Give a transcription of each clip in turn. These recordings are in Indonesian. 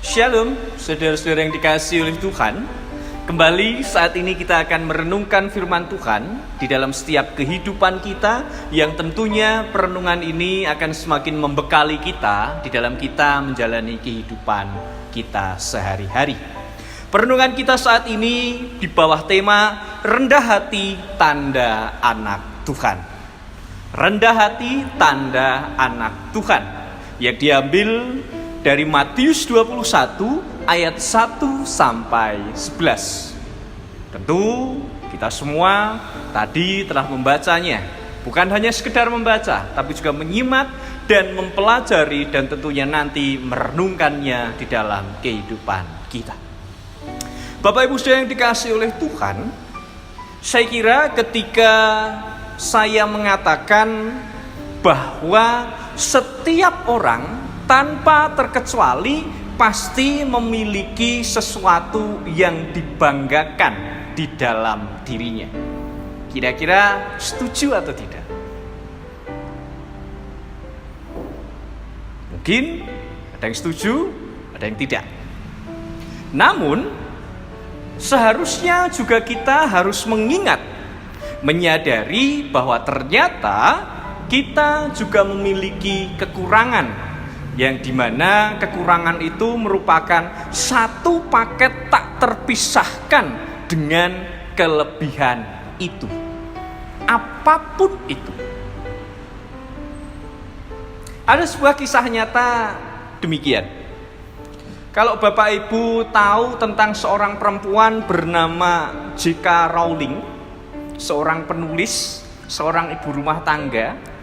Shalom, saudara-saudara yang dikasihi oleh Tuhan. Kembali saat ini kita akan merenungkan firman Tuhan di dalam setiap kehidupan kita, yang tentunya perenungan ini akan semakin membekali kita di dalam kita menjalani kehidupan kita sehari-hari. Perenungan kita saat ini di bawah tema rendah hati tanda anak Tuhan. Rendah hati tanda anak Tuhan, yang diambil dari Matius 21 ayat 1 sampai 11. Tentu kita semua tadi telah membacanya. Bukan hanya sekedar membaca, tapi juga menyimak dan mempelajari, dan tentunya nanti merenungkannya di dalam kehidupan kita. Bapak Ibu Saudara yang dikasihi oleh Tuhan, saya kira ketika saya mengatakan bahwa setiap orang tanpa terkecuali pasti memiliki sesuatu yang dibanggakan di dalam dirinya. Kira-kira setuju atau tidak? Mungkin ada yang setuju, ada yang tidak. Namun, seharusnya juga kita harus menyadari bahwa ternyata kita juga memiliki kekurangan, yang dimana kekurangan itu merupakan satu paket tak terpisahkan dengan kelebihan itu, apapun itu. Ada sebuah kisah nyata demikian. Kalau Bapak Ibu tahu tentang seorang perempuan bernama J.K. Rowling, seorang penulis, seorang ibu rumah tangga.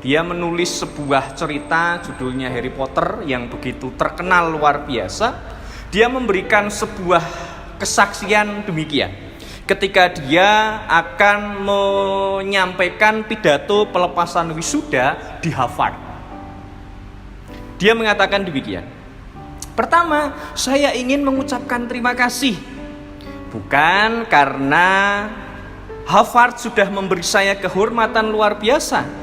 Dia menulis sebuah cerita judulnya Harry Potter yang begitu terkenal luar biasa. Dia memberikan sebuah kesaksian demikian ketika dia akan menyampaikan pidato pelepasan wisuda di Harvard. Dia mengatakan demikian. Pertama, saya ingin mengucapkan terima kasih. Bukan karena Harvard sudah memberi saya kehormatan luar biasa,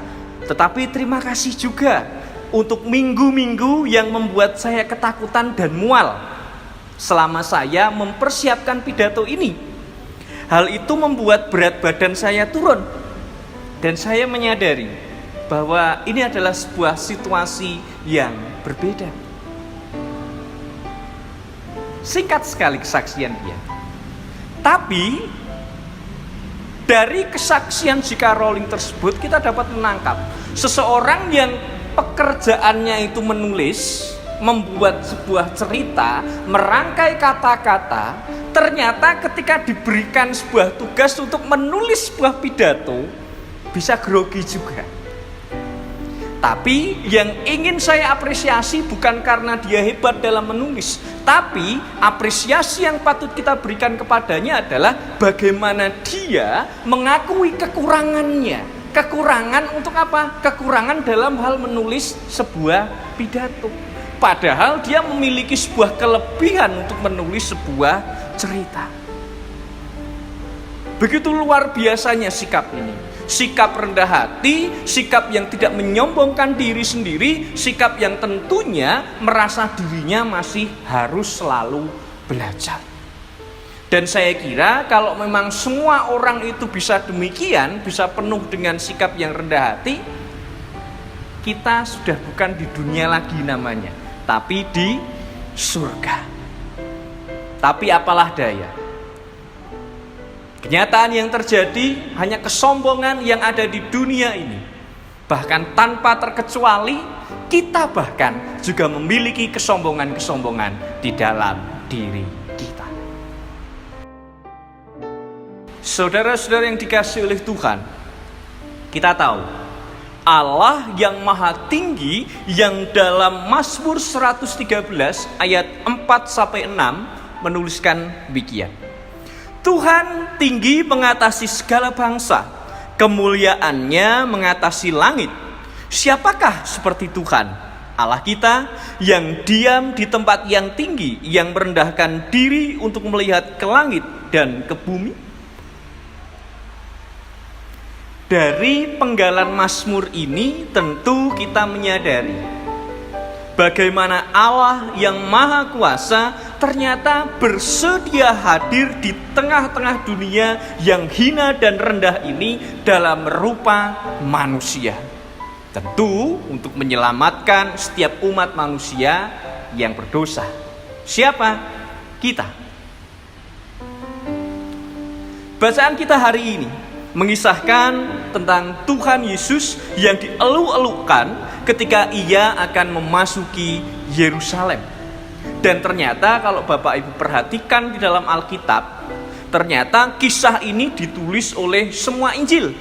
tetapi terima kasih juga untuk minggu-minggu yang membuat saya ketakutan dan mual selama saya mempersiapkan pidato ini. Hal itu membuat berat badan saya turun, dan saya menyadari bahwa ini adalah sebuah situasi yang berbeda. Singkat sekali kesaksian dia. Tapi dari kesaksian J.K. Rowling tersebut kita dapat menangkap seseorang yang pekerjaannya itu menulis, membuat sebuah cerita, merangkai kata-kata. Ternyata ketika diberikan sebuah tugas untuk menulis sebuah pidato, bisa grogi juga. Tapi yang ingin saya apresiasi bukan karena dia hebat dalam menulis, tapi apresiasi yang patut kita berikan kepadanya adalah bagaimana dia mengakui kekurangannya. Kekurangan untuk apa? Kekurangan dalam hal menulis sebuah pidato. Padahal dia memiliki sebuah kelebihan untuk menulis sebuah cerita. Begitu luar biasanya sikap ini. Sikap rendah hati, sikap yang tidak menyombongkan diri sendiri, sikap yang tentunya merasa dirinya masih harus selalu belajar. Dan saya kira kalau memang semua orang itu bisa demikian, bisa penuh dengan sikap yang rendah hati, kita sudah bukan di dunia lagi namanya, tapi di surga. Tapi apalah daya, kenyataan yang terjadi hanya kesombongan yang ada di dunia ini. Bahkan tanpa terkecuali, kita bahkan juga memiliki kesombongan-kesombongan di dalam diri kita. Saudara-saudara yang dikasihi oleh Tuhan, kita tahu Allah yang maha tinggi, yang dalam Mazmur 113 ayat 4-6 menuliskan demikian. Tuhan tinggi mengatasi segala bangsa, kemuliaannya mengatasi langit. Siapakah seperti Tuhan Allah kita, yang diam di tempat yang tinggi, yang merendahkan diri untuk melihat ke langit dan ke bumi? Dari penggalan Mazmur ini tentu kita menyadari bagaimana Allah yang Maha Kuasa ternyata bersedia hadir di tengah-tengah dunia yang hina dan rendah ini dalam rupa manusia. Tentu untuk menyelamatkan setiap umat manusia yang berdosa. Siapa? Kita. Bacaan kita hari ini mengisahkan tentang Tuhan Yesus yang dieluk-elukkan ketika ia akan memasuki Yerusalem. Dan ternyata kalau Bapak Ibu perhatikan di dalam Alkitab, ternyata kisah ini ditulis oleh semua Injil.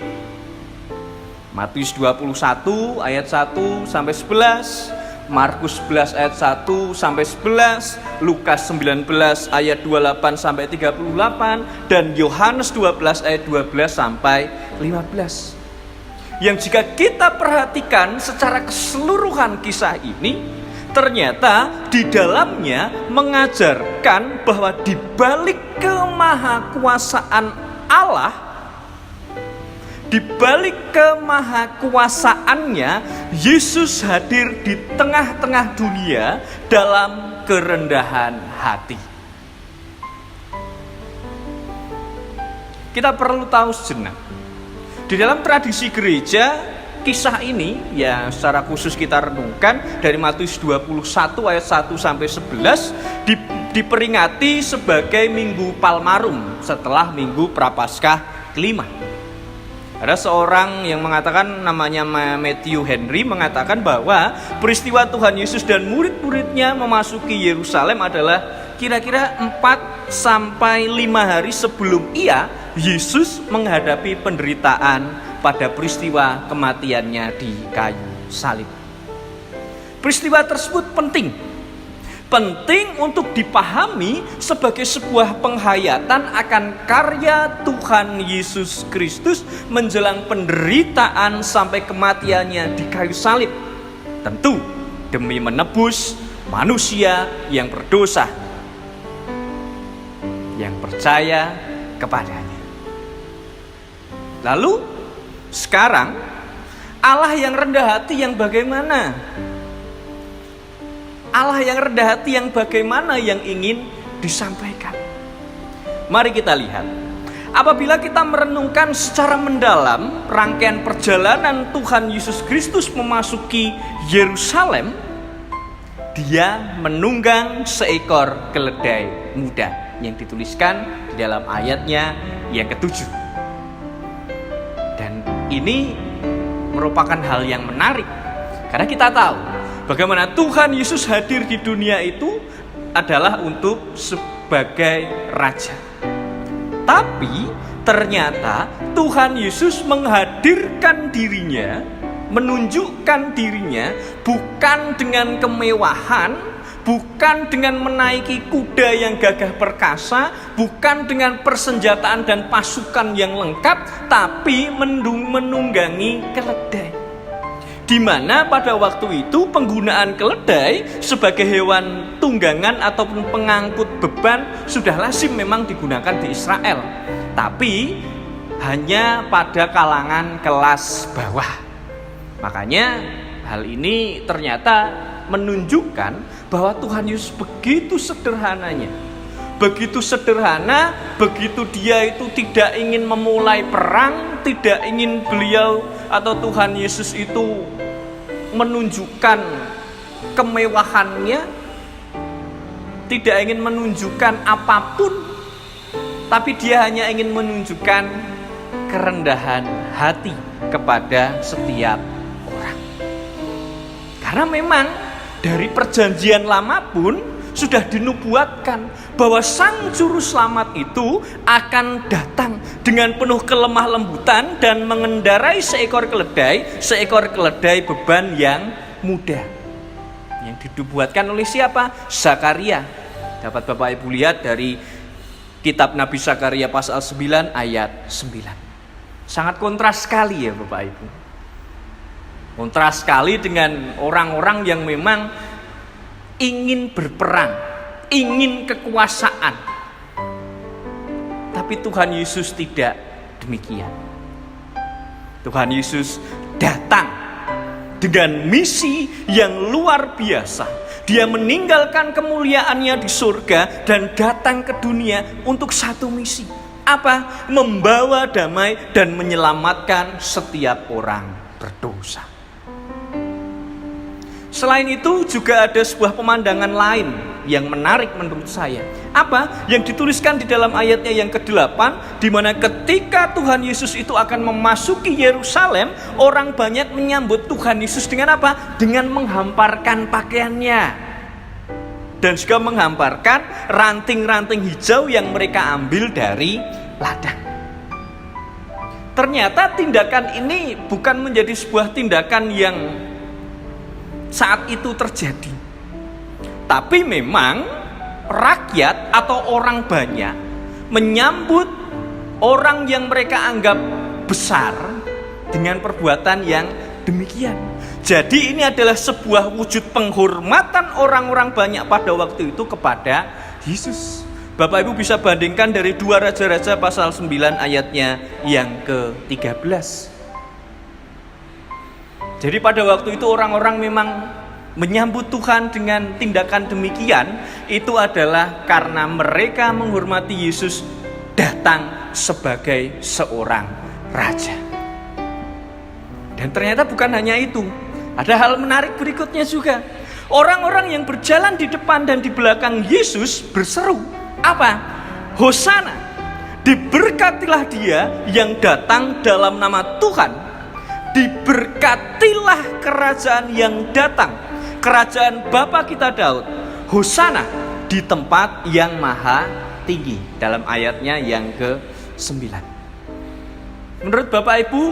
Matius 21 ayat 1 sampai 11, Markus 11 ayat 1 sampai 11, Lukas 19 ayat 28 sampai 38, dan Yohanes 12 ayat 12 sampai 15. Yang jika kita perhatikan secara keseluruhan kisah ini, ternyata di dalamnya mengajarkan bahwa di balik kemahakuasaan Allah, di balik kemahakuasaannya, Yesus hadir di tengah-tengah dunia dalam kerendahan hati. Kita perlu tahu sejenak, di dalam tradisi gereja, kisah ini ya secara khusus kita renungkan dari Matius 21 ayat 1 sampai 11 diperingati sebagai Minggu Palmarum setelah Minggu Prapaskah kelima. Ada seorang yang mengatakan, namanya Matthew Henry, mengatakan bahwa peristiwa Tuhan Yesus dan murid-muridnya memasuki Yerusalem adalah kira-kira 4-5 hari sebelum Yesus menghadapi penderitaan pada peristiwa kematiannya di kayu salib. Peristiwa tersebut penting untuk dipahami sebagai sebuah penghayatan akan karya Tuhan Yesus Kristus menjelang penderitaan sampai kematiannya di kayu salib. Tentu demi menebus manusia yang berdosa, yang percaya kepadanya. Lalu sekarang Allah yang rendah hati yang bagaimana? Allah yang rendah hati yang bagaimana yang ingin disampaikan? Mari kita lihat. Apabila kita merenungkan secara mendalam rangkaian perjalanan Tuhan Yesus Kristus memasuki Yerusalem, dia menunggang seekor keledai muda yang dituliskan di dalam ayatnya yang ke-7. Dan ini merupakan hal yang menarik karena kita tahu bagaimana Tuhan Yesus hadir di dunia itu adalah untuk sebagai raja. Tapi ternyata Tuhan Yesus menghadirkan dirinya, menunjukkan dirinya bukan dengan kemewahan, bukan dengan menaiki kuda yang gagah perkasa, bukan dengan persenjataan dan pasukan yang lengkap, tapi menunggangi keledai. Di mana pada waktu itu penggunaan keledai sebagai hewan tunggangan ataupun pengangkut beban sudah lazim memang digunakan di Israel. Tapi hanya pada kalangan kelas bawah. Makanya hal ini ternyata menunjukkan bahwa Tuhan Yesus begitu sederhananya. Begitu sederhana, begitu dia itu tidak ingin memulai perang, tidak ingin beliau atau Tuhan Yesus itu menunjukkan kemewahannya, tidak ingin menunjukkan apapun, tapi dia hanya ingin menunjukkan kerendahan hati kepada setiap orang. Karena memang dari perjanjian lama pun sudah dinubuatkan bahwa Sang Juru Selamat itu akan datang dengan penuh kelemah lembutan dan mengendarai seekor keledai beban yang muda. Yang dinubuatkan oleh siapa? Zakaria. Dapat Bapak Ibu lihat dari kitab Nabi Zakaria pasal 9 ayat 9. Sangat kontras sekali ya Bapak Ibu. Kontras sekali dengan orang-orang yang memang ingin berperang, ingin kekuasaan. Tapi Tuhan Yesus tidak demikian. Tuhan Yesus datang dengan misi yang luar biasa. Dia meninggalkan kemuliaannya di surga dan datang ke dunia untuk satu misi. Apa? Membawa damai dan menyelamatkan setiap orang berdosa. Selain itu juga ada sebuah pemandangan lain yang menarik menurut saya. Apa? Yang dituliskan di dalam ayatnya yang ke-8, di mana ketika Tuhan Yesus itu akan memasuki Yerusalem, orang banyak menyambut Tuhan Yesus dengan apa? Dengan menghamparkan pakaiannya. Dan juga menghamparkan ranting-ranting hijau yang mereka ambil dari ladang. Ternyata tindakan ini bukan menjadi sebuah tindakan yang saat itu terjadi. Tapi memang rakyat atau orang banyak menyambut orang yang mereka anggap besar dengan perbuatan yang demikian. Jadi ini adalah sebuah wujud penghormatan orang-orang banyak pada waktu itu kepada Yesus. Bapak Ibu bisa bandingkan dari 2 Raja-Raja pasal 9 ayatnya yang ke-13. Jadi pada waktu itu orang-orang memang menyambut Tuhan dengan tindakan demikian. Itu adalah karena mereka menghormati Yesus datang sebagai seorang raja. Dan ternyata bukan hanya itu. Ada hal menarik berikutnya juga. Orang-orang yang berjalan di depan dan di belakang Yesus berseru, apa? Hosana, diberkatilah dia yang datang dalam nama Tuhan. Diberkatilah kerajaan yang datang, kerajaan Bapa kita Daud. Hosana di tempat yang maha tinggi, dalam ayatnya yang ke-9. Menurut Bapak Ibu,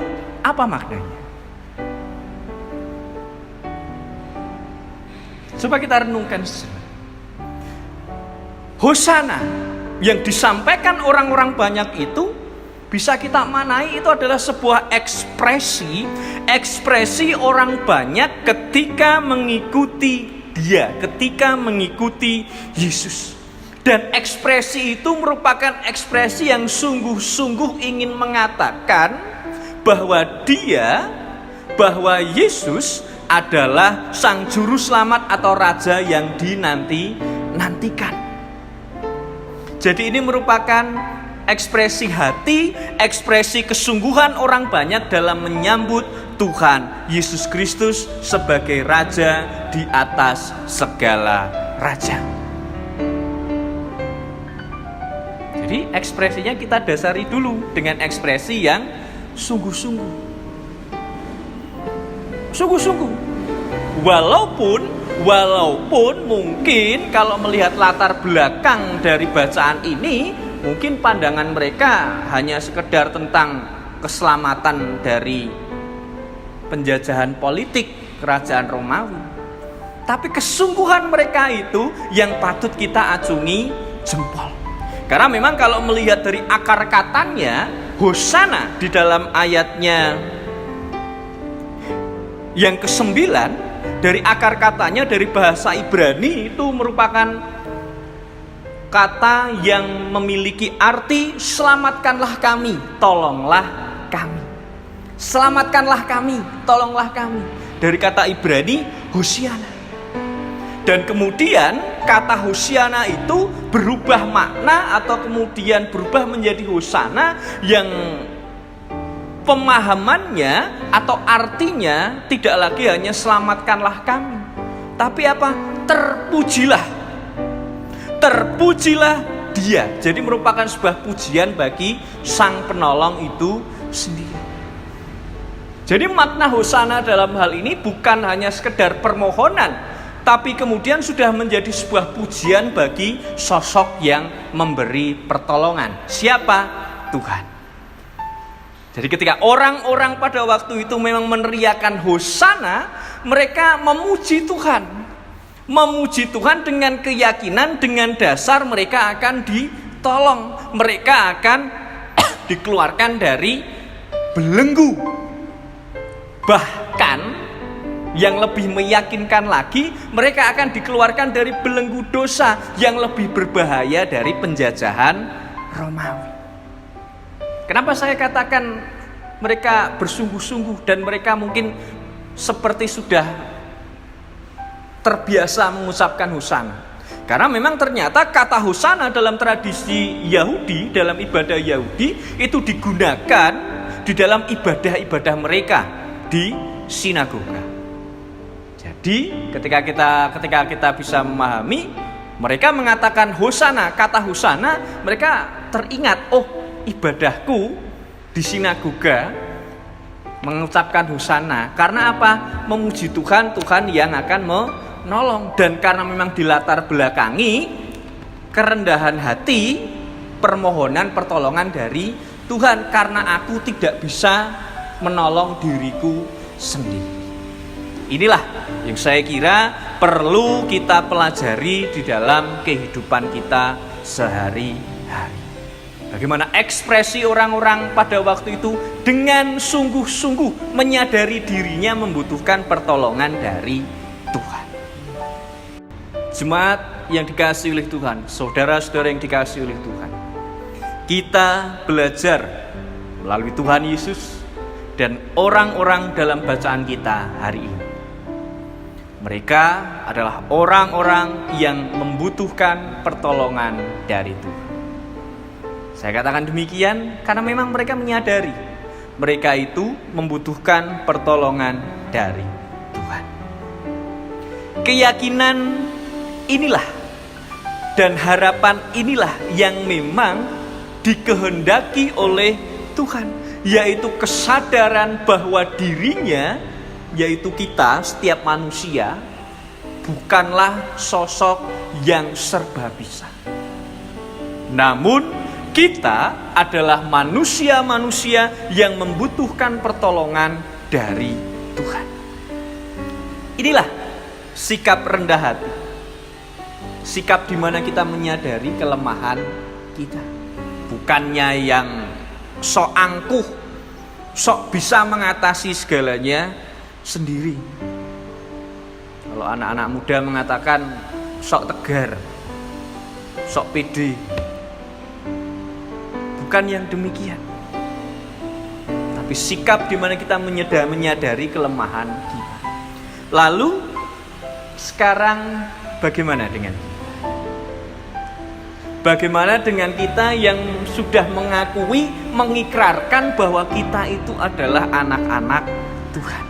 apa maknanya? Coba kita renungkan sejenak. Hosana yang disampaikan orang-orang banyak itu bisa kita manai itu adalah sebuah ekspresi orang banyak ketika mengikuti dia, ketika mengikuti Yesus. Dan ekspresi itu merupakan ekspresi yang sungguh-sungguh ingin mengatakan bahwa bahwa Yesus adalah sang juru selamat atau raja yang dinantikan. Jadi ini merupakan ekspresi hati, ekspresi kesungguhan orang banyak dalam menyambut Tuhan Yesus Kristus sebagai raja di atas segala raja. Jadi ekspresinya kita dasari dulu dengan ekspresi yang sungguh-sungguh. Sungguh-sungguh. Walaupun mungkin kalau melihat latar belakang dari bacaan ini, mungkin pandangan mereka hanya sekedar tentang keselamatan dari penjajahan politik kerajaan Romawi. Tapi kesungguhan mereka itu yang patut kita acungi jempol. Karena memang kalau melihat dari akar katanya, Hosana di dalam ayatnya yang ke-9, dari akar katanya dari bahasa Ibrani itu merupakan kata yang memiliki arti selamatkanlah kami, tolonglah kami. Selamatkanlah kami, tolonglah kami. Dari kata Ibrani Hosiana. Dan kemudian kata Hosiana itu berubah makna atau kemudian berubah menjadi Hosana yang pemahamannya atau artinya tidak lagi hanya selamatkanlah kami, tapi apa? Terpujilah dia. Jadi merupakan sebuah pujian bagi sang penolong itu sendiri. Jadi makna Hosana dalam hal ini bukan hanya sekedar permohonan, tapi kemudian sudah menjadi sebuah pujian bagi sosok yang memberi pertolongan. Siapa? Tuhan. Jadi ketika orang-orang pada waktu itu memang meneriakan Hosana, mereka memuji Tuhan. Memuji Tuhan dengan keyakinan, dengan dasar mereka akan ditolong. Mereka akan dikeluarkan dari belenggu. Bahkan yang lebih meyakinkan lagi, mereka akan dikeluarkan dari belenggu dosa yang lebih berbahaya dari penjajahan Romawi. Kenapa saya katakan mereka bersungguh-sungguh dan mereka mungkin seperti sudah terbiasa mengucapkan hosana. Karena memang ternyata kata hosana dalam tradisi Yahudi, dalam ibadah Yahudi itu digunakan di dalam ibadah-ibadah mereka di sinagoga. Jadi ketika kita bisa memahami, mereka mengatakan hosana, kata hosana, mereka teringat, oh ibadahku di sinagoga mengucapkan hosana. Karena apa? Memuji Tuhan, Tuhan yang akan menolong. Dan karena memang dilatar belakangi kerendahan hati, permohonan pertolongan dari Tuhan. Karena aku tidak bisa menolong diriku sendiri. Inilah yang saya kira perlu kita pelajari di dalam kehidupan kita sehari-hari. Bagaimana ekspresi orang-orang pada waktu itu dengan sungguh-sungguh menyadari dirinya membutuhkan pertolongan dari Tuhan. Jemaat yang dikasihi oleh Tuhan, saudara-saudara yang dikasihi oleh Tuhan, kita belajar melalui Tuhan Yesus dan orang-orang dalam bacaan kita hari ini. Mereka adalah orang-orang yang membutuhkan pertolongan dari Tuhan. Saya katakan demikian karena memang mereka menyadari mereka itu membutuhkan pertolongan dari Tuhan. Keyakinan inilah dan harapan inilah yang memang dikehendaki oleh Tuhan, yaitu kesadaran bahwa dirinya, yaitu kita, setiap manusia, bukanlah sosok yang serba bisa. Namun kita adalah manusia-manusia yang membutuhkan pertolongan dari Tuhan. Inilah sikap rendah hati. Sikap di mana kita menyadari kelemahan kita. Bukannya yang sok angkuh, sok bisa mengatasi segalanya sendiri. Kalau anak-anak muda mengatakan sok tegar, sok pede. Bukan yang demikian. Tapi sikap di mana kita menyadari kelemahan kita. Lalu sekarang bagaimana dengan kita? Bagaimana dengan kita yang sudah mengakui, mengikrarkan bahwa kita itu adalah anak-anak Tuhan?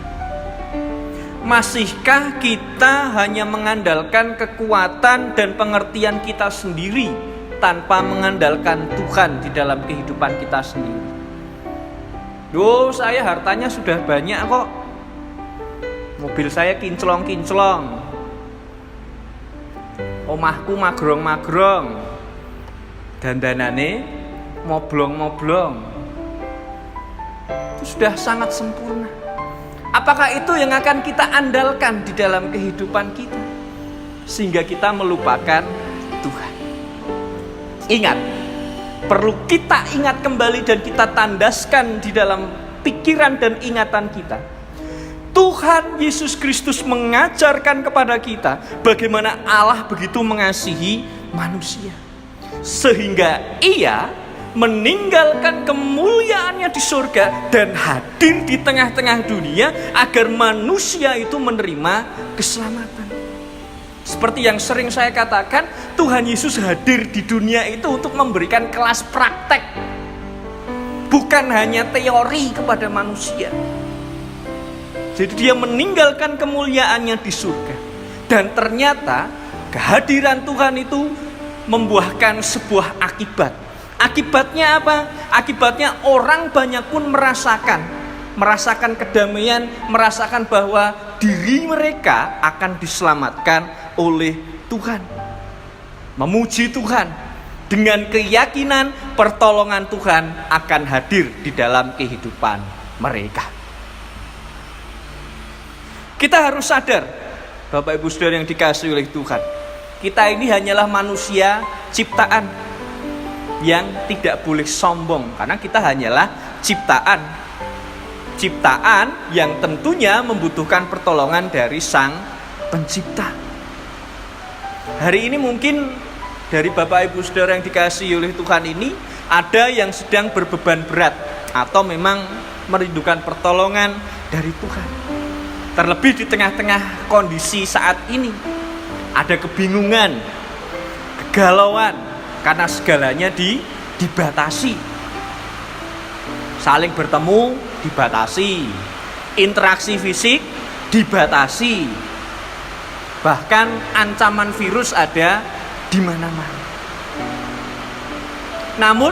Masihkah kita hanya mengandalkan kekuatan dan pengertian kita sendiri tanpa mengandalkan Tuhan di dalam kehidupan kita sendiri? Saya hartanya sudah banyak kok. Mobil saya kinclong-kinclong. Omahku magrong-magrong. Dandanane moblong-moblong. Itu sudah sangat sempurna. Apakah itu yang akan kita andalkan di dalam kehidupan kita sehingga kita melupakan Tuhan? Ingat, perlu kita ingat kembali dan kita tandaskan di dalam pikiran dan ingatan kita. Tuhan Yesus Kristus mengajarkan kepada kita bagaimana Allah begitu mengasihi manusia, sehingga Ia meninggalkan kemuliaannya di surga dan hadir di tengah-tengah dunia agar manusia itu menerima keselamatan. Seperti yang sering saya katakan, Tuhan Yesus hadir di dunia itu untuk memberikan kelas praktek, bukan hanya teori kepada manusia. Jadi dia meninggalkan kemuliaannya di surga. Dan ternyata kehadiran Tuhan itu membuahkan sebuah akibat. Akibatnya apa? Akibatnya orang banyak pun merasakan kedamaian, merasakan bahwa diri mereka akan diselamatkan oleh Tuhan. Memuji Tuhan dengan keyakinan pertolongan Tuhan akan hadir di dalam kehidupan mereka. Kita harus sadar, Bapak Ibu Saudara yang dikasihi oleh Tuhan, kita ini hanyalah manusia ciptaan yang tidak boleh sombong, karena kita hanyalah ciptaan yang tentunya membutuhkan pertolongan dari Sang Pencipta. Hari ini mungkin dari Bapak Ibu Saudara yang dikasihi oleh Tuhan ini ada yang sedang berbeban berat atau memang merindukan pertolongan dari Tuhan. Terlebih di tengah-tengah kondisi saat ini, ada kebingungan, kegalauan, karena segalanya dibatasi. Saling bertemu dibatasi, interaksi fisik dibatasi, bahkan ancaman virus ada di mana-mana. Namun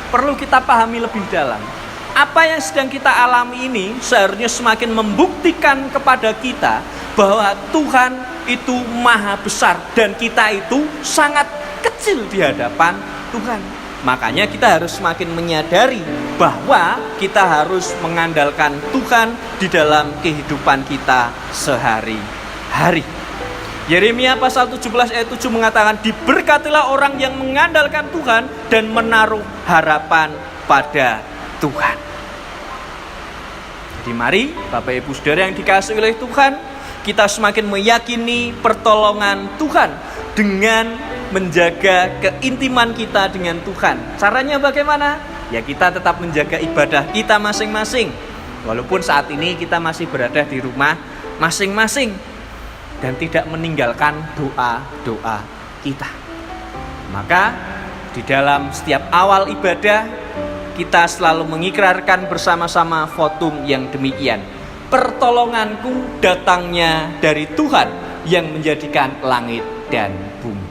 perlu kita pahami lebih dalam, apa yang sedang kita alami ini seharusnya semakin membuktikan kepada kita bahwa Tuhan itu maha besar dan kita itu sangat kecil di hadapan Tuhan. Makanya kita harus semakin menyadari bahwa kita harus mengandalkan Tuhan di dalam kehidupan kita sehari-hari. Yeremia pasal 17 ayat 7 mengatakan, diberkatilah orang yang mengandalkan Tuhan dan menaruh harapan pada Tuhan. Jadi mari Bapak Ibu Saudara yang dikasihi oleh Tuhan, kita semakin meyakini pertolongan Tuhan dengan menjaga keintiman kita dengan Tuhan. Caranya bagaimana? Ya kita tetap menjaga ibadah kita masing-masing. Walaupun saat ini kita masih berada di rumah masing-masing. Dan tidak meninggalkan doa-doa kita. Maka di dalam setiap awal ibadah, kita selalu mengikrarkan bersama-sama votum yang demikian. Pertolonganku datangnya dari Tuhan yang menjadikan langit dan bumi.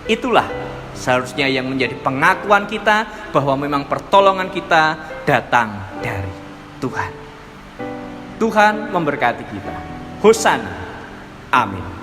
Itulah seharusnya yang menjadi pengakuan kita bahwa memang pertolongan kita datang dari Tuhan. Tuhan memberkati kita. Hosana. Amin.